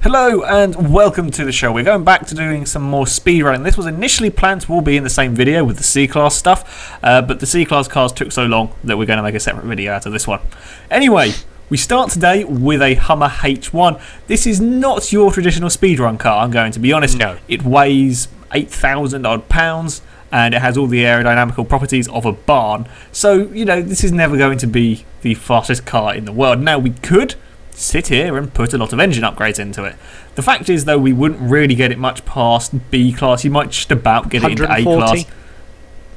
Hello and welcome to the show. We're going back to doing some more speedrunning. This was initially planned to all be in the same video with the C-Class stuff, but the C-Class cars took so long that we're going to make a separate video out of this one. Anyway, we start today with a Hummer H1. This is not your traditional speedrun car, I'm going to be honest. No. It weighs 8,000 odd pounds and it has all the aerodynamical properties of a barn. So, you know, this is never going to be the fastest car in the world. Now, we could sit here and put a lot of engine upgrades into it. The fact is, though, we wouldn't really get it much past B class. You might just about get it into A class.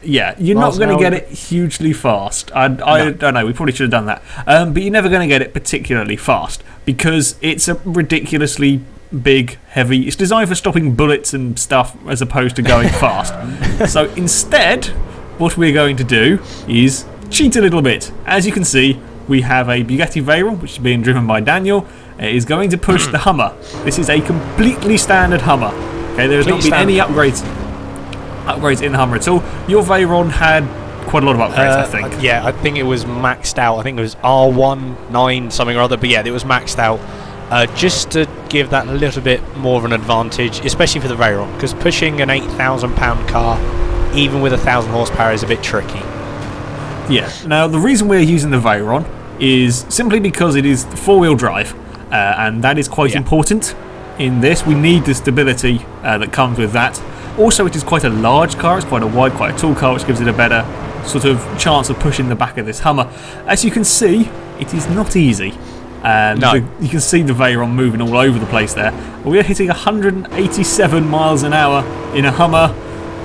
Yeah, you're not going to get it hugely fast. I don't know, we probably should have done that. But you're never going to get it particularly fast because it's a ridiculously big, heavy... It's designed for stopping bullets and stuff as opposed to going fast. So instead, what we're going to do is cheat a little bit. As you can see, we have a Bugatti Veyron, which is being driven by Daniel. It is going to push the Hummer. This is a completely standard Hummer. Okay, there has not been any upgrades in the Hummer at all. Your Veyron had quite a lot of upgrades, I think. Yeah, I think it was maxed out. I think it was R19 something or other, but yeah, it was maxed out. Just to give that a little bit more of an advantage, especially for the Veyron, because pushing an £8,000 car, even with 1,000 horsepower, is a bit tricky. Yeah. Now, the reason we're using the Veyron is simply because it is four-wheel drive, and that is quite important in this. We need the stability that comes with that. Also, it is quite a large car. It's quite a wide, quite a tall car, which gives it a better sort of chance of pushing the back of this Hummer. As you can see, it is not easy. No. You can see the Veyron moving all over the place there. We are hitting 187 miles an hour in a Hummer.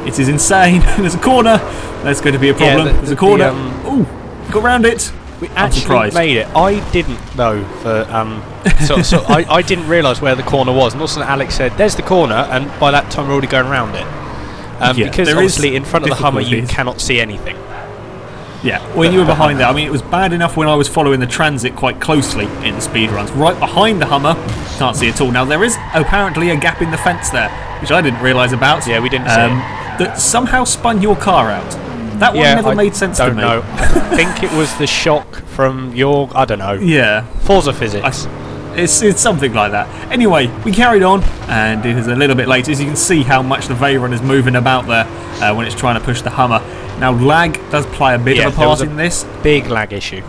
It is insane. There's a corner. That's going to be a problem. There's a corner. Ooh, got round it. We actually made it. I didn't know. I didn't realise where the corner was. And also Alex said, "There's the corner," and by that time we're already going around it. Because obviously in front of the Hummer you cannot see anything. Yeah, when you were behind there, I mean, it was bad enough when I was following the Transit quite closely in the speedruns. Right behind the Hummer, can't see at all. Now, there is apparently a gap in the fence there, which I didn't realise about. Yeah, we didn't see it. That somehow spun your car out. That one never made sense to me. I don't know. I think it was the shock from your, I don't know. Yeah. Forza physics. It's something like that. Anyway, we carried on, and it is a little bit late. As you can see how much the Veyron is moving about there when it's trying to push the Hummer. Now, lag does play a bit of a part in this. Big lag issue.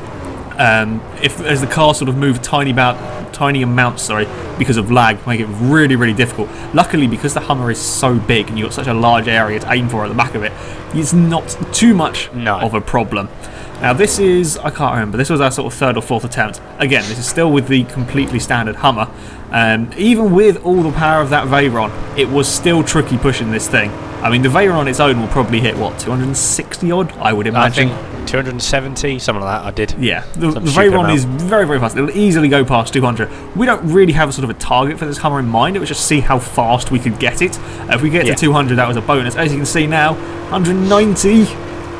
As the car sort of moved tiny amounts, because of lag, make it really, really difficult. Luckily, because the Hummer is so big and you've got such a large area to aim for at the back of it, it's not too much of a problem. Now, this is, I can't remember, this was our sort of third or fourth attempt. Again, this is still with the completely standard Hummer. Even with all the power of that Veyron, it was still tricky pushing this thing. I mean, the Veyron on its own will probably hit, what, 260 odd, I would imagine? I think 270, something like that, I did. Yeah, the Veyron is very, very fast. It'll easily go past 200. We don't really have a sort of a target for this Hummer in mind. It was just see how fast we could get it. If we get to 200, that was a bonus. As you can see now, 190.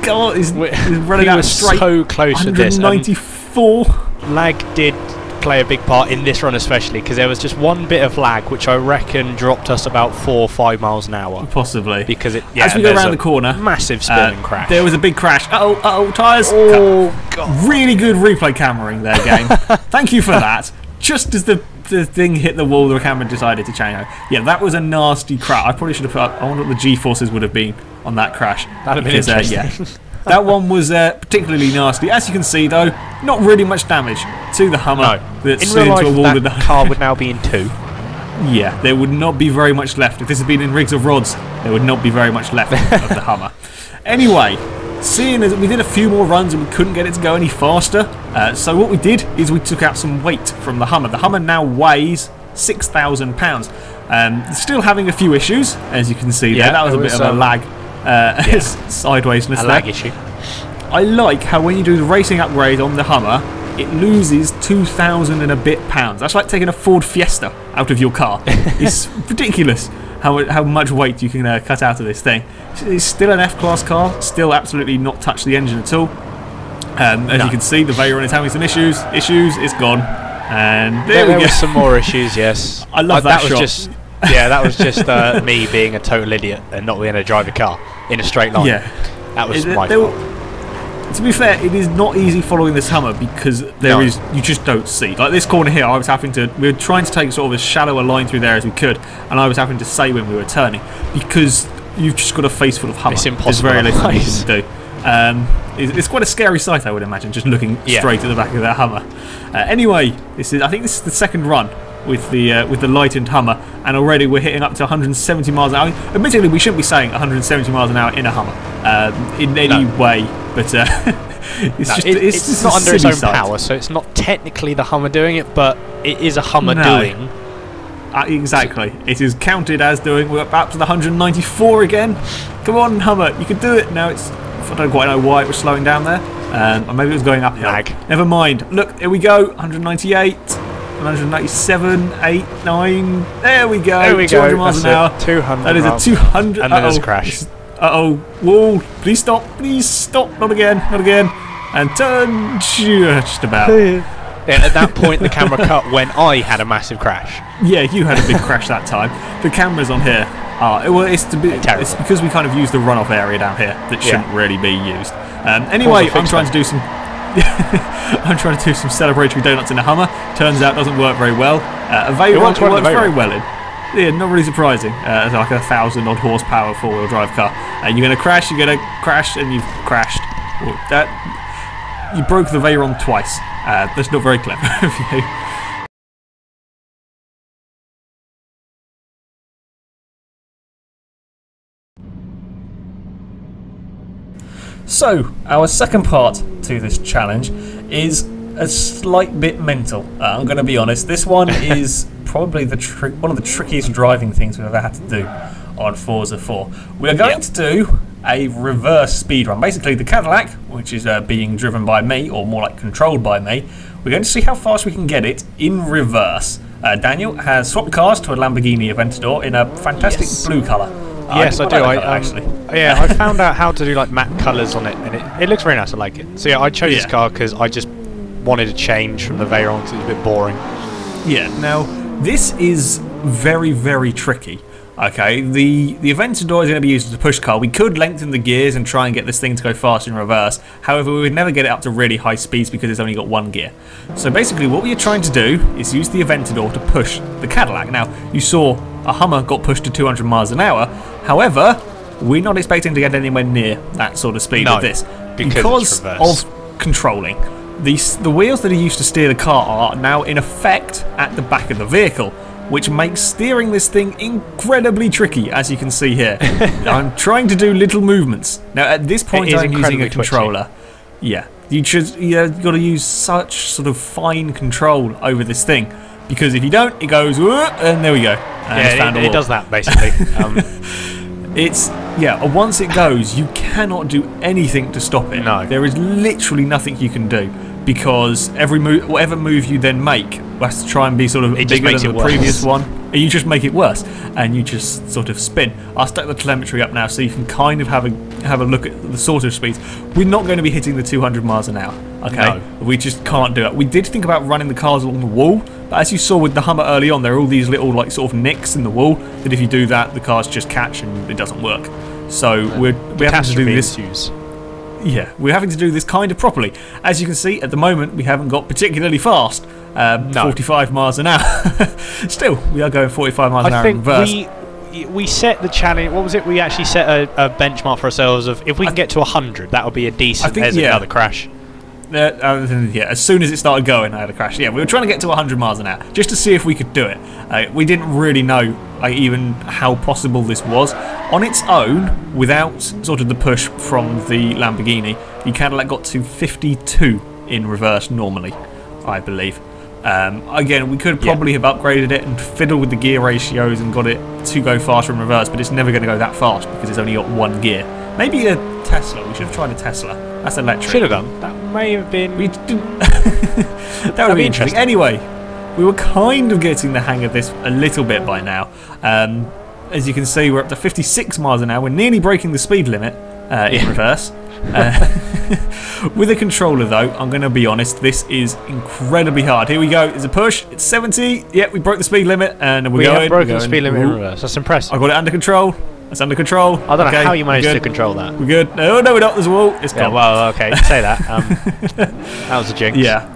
God, he's running out straight. So close to this. 194. Lag did play a big part in this run, especially because there was just one bit of lag, which I reckon dropped us about 4 or 5 miles an hour. Possibly. Because as we go around the corner, massive spin and crash. There was a big crash. Tyres. Oh God! Really good replay cameraing there, game. Thank you for that. Just as the thing hit the wall, the camera decided to change. Yeah, that was a nasty crash. I probably should have put up. I wonder what the G-forces would have been on that crash. That'd have been interesting. That one was particularly nasty. As you can see, though, not really much damage to the Hummer. No. In real life, that car would now be in 2. Yeah, there would not be very much left. If this had been in Rigs of Rods, there would not be very much left of the Hummer. Anyway, seeing as we did a few more runs and we couldn't get it to go any faster, so what we did is we took out some weight from the Hummer. The Hummer now weighs £6,000. Still having a few issues, as you can see there. That was a bit of a lag. Sidewaysness there. Lag issue. I like how when you do the racing upgrade on the Hummer, it loses 2,000 and a bit pounds. That's like taking a Ford Fiesta out of your car. It's ridiculous how much weight you can cut out of this thing. It's still an F-Class car, still absolutely not touched the engine at all. As you can see, the Veyron is having some issues. It's gone. And there we go. There was some more issues, yes. I love that shot. That was just me being a total idiot and not being able to drive a car in a straight line. Yeah, that was my fault. to be fair, it is not easy following this Hummer because you just don't see. Like this corner here, we were trying to take sort of as shallow a line through there as we could, and I was having to say when we were turning because you've just got a face full of Hummer. It's impossible. There's very little you can do. It's quite a scary sight, I would imagine, just looking straight at the back of that Hummer. Anyway, I think this is the second run with the Lightened Hummer, and already we're hitting up to 170 miles an hour. Admittedly, we shouldn't be saying 170 miles an hour in a Hummer in any way, but it's not under its own sight. power, so it's not technically the Hummer doing it, but it is a Hummer doing. Exactly. It is counted as doing. We're up to the 194 again. Come on, Hummer, you can do it. Now I don't quite know why it was slowing down there. Or maybe it was going uphill. Never mind. Look, here we go. 198, 197, 8, 9. There we go. There we 200 go. miles an hour. 200. That is a 200. And then there's a crash. Whoa. Please stop. Please stop. Not again. Not again. And turn just about. Yeah, at that point, the camera cut when I had a massive crash. Yeah, you had a big crash that time. The cameras on here it's because we kind of use the runoff area down here that shouldn't really be used. Anyway, I'm trying to do some celebratory donuts in a Hummer. Turns out it doesn't work very well. It works very well in. Yeah, not really surprising. It's like a 1,000-odd horsepower four-wheel drive car. You're going to crash, and you've crashed. You broke the Veyron twice. That's not very clever of you. So, our second part to this challenge is a slight bit mental. I'm going to be honest. This one is probably one of the trickiest driving things we've ever had to do on Forza 4. We are going to do a reverse speed run. Basically, the Cadillac, which is being driven by me, or more like controlled by me, we're going to see how fast we can get it in reverse. Daniel has swapped cars to a Lamborghini Aventador in a fantastic blue colour. Yes, I do. I found out how to do like matte colours on it, and it looks very nice. I like it. So yeah, I chose this car because I just wanted a change from the Veyron because it was a bit boring. Yeah. Now this is very, very tricky. Okay, the Aventador is going to be used as a push car. We could lengthen the gears and try and get this thing to go fast in reverse. However, we would never get it up to really high speeds because it's only got one gear. So basically what we are trying to do is use the Aventador to push the Cadillac. Now, you saw a Hummer got pushed to 200 miles an hour. However, we're not expecting to get anywhere near that sort of speed with this. Because of controlling. The wheels that are used to steer the car are now in effect at the back of the vehicle, which makes steering this thing incredibly tricky, as you can see here. I'm trying to do little movements. Now, at this point, I'm using a controller. Yeah, you've got to use such sort of fine control over this thing, because if you don't, it goes, and there we go. And it does that, basically. Once it goes, you cannot do anything to stop it. No. There is literally nothing you can do, because whatever move you then make has to try and be sort of bigger than the previous one, and you just make it worse, and you just sort of spin. I'll stack the telemetry up now so you can kind of have a look at the sort of speeds. We're not going to be hitting the 200 miles an hour, okay? No. We just can't do it. We did think about running the cars along the wall, but as you saw with the Hummer early on, there are all these little like sort of nicks in the wall that if you do that, the cars just catch and it doesn't work. So we're having to do this. Yeah, we're having to do this kind of properly. As you can see, at the moment, we haven't got particularly fast. 45 miles an hour. Still, we are going 45 miles an hour in reverse. We set the challenge. What was it? We actually set a benchmark for ourselves of if we can get to 100, that would be a decent. There's another crash. As soon as it started going, I had a crash. Yeah, we were trying to get to 100 miles an hour just to see if we could do it. We didn't really know even how possible this was. On its own, without sort of the push from the Lamborghini, the Cadillac got to 52 in reverse normally, I believe. Again, we could probably have upgraded it and fiddled with the gear ratios and got it to go faster in reverse, but it's never going to go that fast because it's only got one gear. Maybe a Tesla. We should have tried a Tesla. That's electric. Should have done. That may have been. We didn't. That would be interesting. Anyway, we were kind of getting the hang of this a little bit by now. As you can see, we're up to 56 miles an hour. We're nearly breaking the speed limit in reverse. With a controller, though, I'm going to be honest, this is incredibly hard. Here we go. It's a push. It's 70. Yep, we broke the speed limit, and we have broken the speed limit in reverse. That's impressive. I got it under control. It's under control. I don't know how you managed to control that. We're good. No, we're not. There's a wall. It's gone. Well, okay. Say that. That was a jinx. Yeah.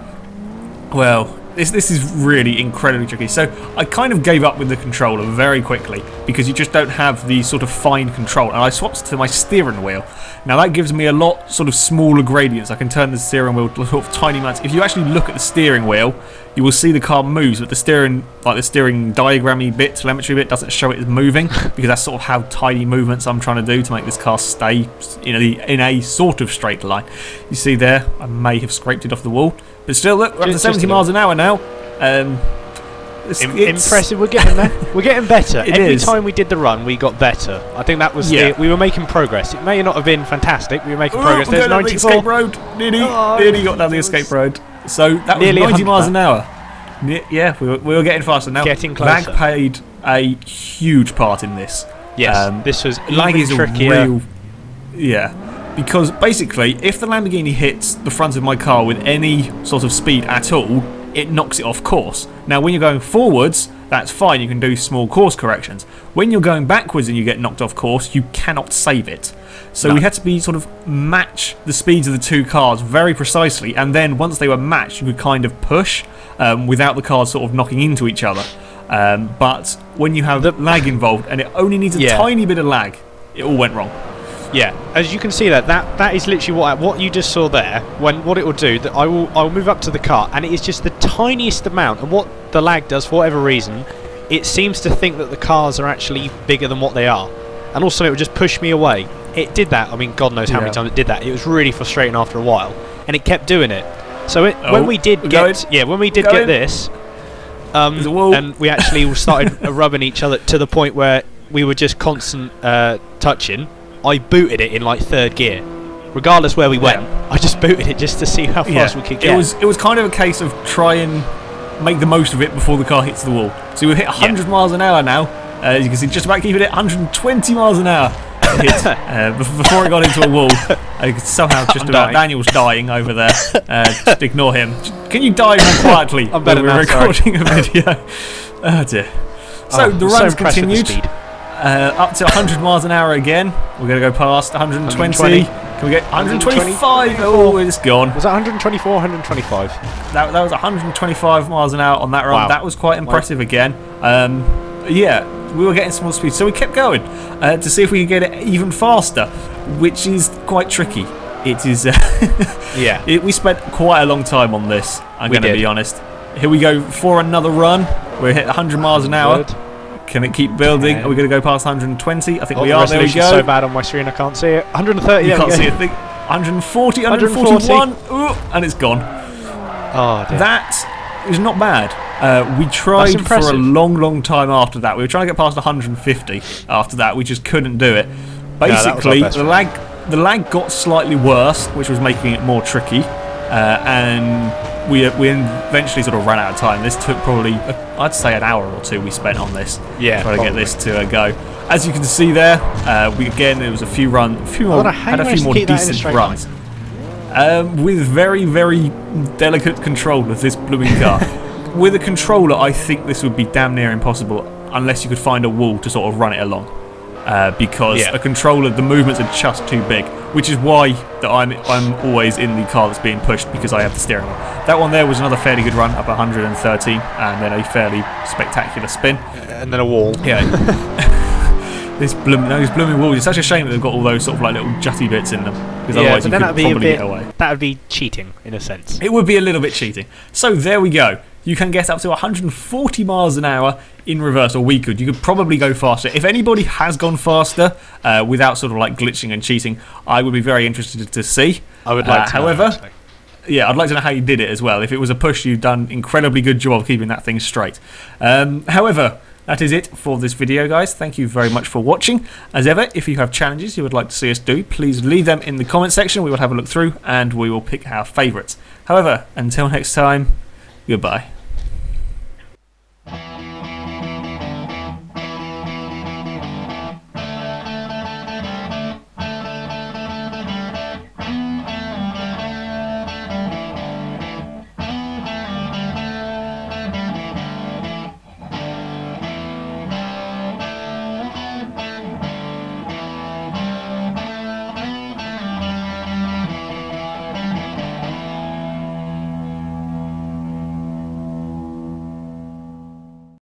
Well, this is really incredibly tricky. So I kind of gave up with the controller very quickly because you just don't have the sort of fine control. And I swapped to my steering wheel. Now that gives me a lot sort of smaller gradients. I can turn the steering wheel to sort of tiny amounts. If you actually look at the steering wheel, you will see the car moves, but the steering, like the steering diagrammy bit, telemetry bit, doesn't show it as moving because that's sort of how tiny movements I'm trying to do to make this car stay in a sort of straight line. You see there, I may have scraped it off the wall, but still, look, we're up to 70 miles an hour now. It's impressive. We're getting there. We're getting better. Every time we did the run, we got better. I think that was we were making progress. It may not have been fantastic. We were making progress. There's 94. The escape road. Nearly got down the escape road. So that was 90 miles an hour. Yeah, we were getting faster now. Getting closer. Lag played a huge part in this. Yes, this was lag even is trickier. A real, because basically, if the Lamborghini hits the front of my car with any sort of speed at all, it knocks it off course. Now, when you're going forwards, that's fine. You can do small course corrections. When you're going backwards and you get knocked off course, you cannot save it. So we had to be sort of match the speeds of the two cars very precisely, and then once they were matched, you could kind of push without the cars sort of knocking into each other. But when you have lag involved, and it only needs a tiny bit of lag, it all went wrong. Yeah, as you can see that is literally what you just saw there. What it will do, that I will move up to the car, and it is just the tiniest amount. And what the lag does, for whatever reason, it seems to think that the cars are actually bigger than what they are, and also it would just push me away. It did that. I mean, God knows how many times it did that. It was really frustrating after a while, and it kept doing it. So when we did get this, and we actually started rubbing each other to the point where we were just constant touching. I booted it in like third gear, regardless where we went. I just booted it just to see how fast we could get. It was kind of a case of try and make the most of it before the car hits the wall. So we've hit 100 miles an hour now. As you can see, just about keeping it 120 miles an hour. Before it got into a wall, somehow just about Daniel's dying over there. Just ignore him. Can you die more quietly I'm better when we're recording a video? Oh dear. So the run's continued. Up to 100 miles an hour again. We're going to go past 120. Can we get 125? Oh, it's gone. Was that 124 or 125? That was 125 miles an hour on that run. Wow. That was quite impressive again. Yeah, we were getting small speed, so we kept going to see if we could get it even faster, which is quite tricky. It is. We spent quite a long time on this, I'm going to be honest. Here we go for another run. We're hit 100 miles an hour. Can it keep building? Are we going to go past 120? I think we are. There we go. So bad on my screen, I can't see it. 130. You can't see a thing. 140, 141. Ooh, and it's gone. Oh, dear. That is not bad. We tried for a long time after that. We were trying to get past 150 after that. We just couldn't do it. Basically, the lag got slightly worse, which was making it more tricky. And we eventually sort of ran out of time. This took probably, I'd say, an hour or two we spent on this. Yeah, trying to get this to go. As you can see there, there was a few more decent runs. With very, very delicate control of this blooming car. With a controller, I think this would be damn near impossible unless you could find a wall to sort of run it along. Because a controller, the movements are just too big, which is why I'm always in the car that's being pushed, because I have the steering wheel. That one there was another fairly good run, up 113, and then a fairly spectacular spin. And then a wall. Yeah. These blooming walls. It's such a shame that they've got all those sort of like little jutty bits in them, because otherwise you could probably get away. That would be cheating, in a sense. It would be a little bit cheating. So there we go. You can get up to 140 miles an hour in reverse, or we could. You could probably go faster. If anybody has gone faster without sort of like glitching and cheating, I would be very interested to see. I would like to know, however, I'd like to know how you did it as well. If it was a push, you've done an incredibly good job of keeping that thing straight. However, that is it for this video, guys. Thank you very much for watching. As ever, if you have challenges you would like to see us do, please leave them in the comment section. We will have a look through and we will pick our favourites. However, until next time, goodbye.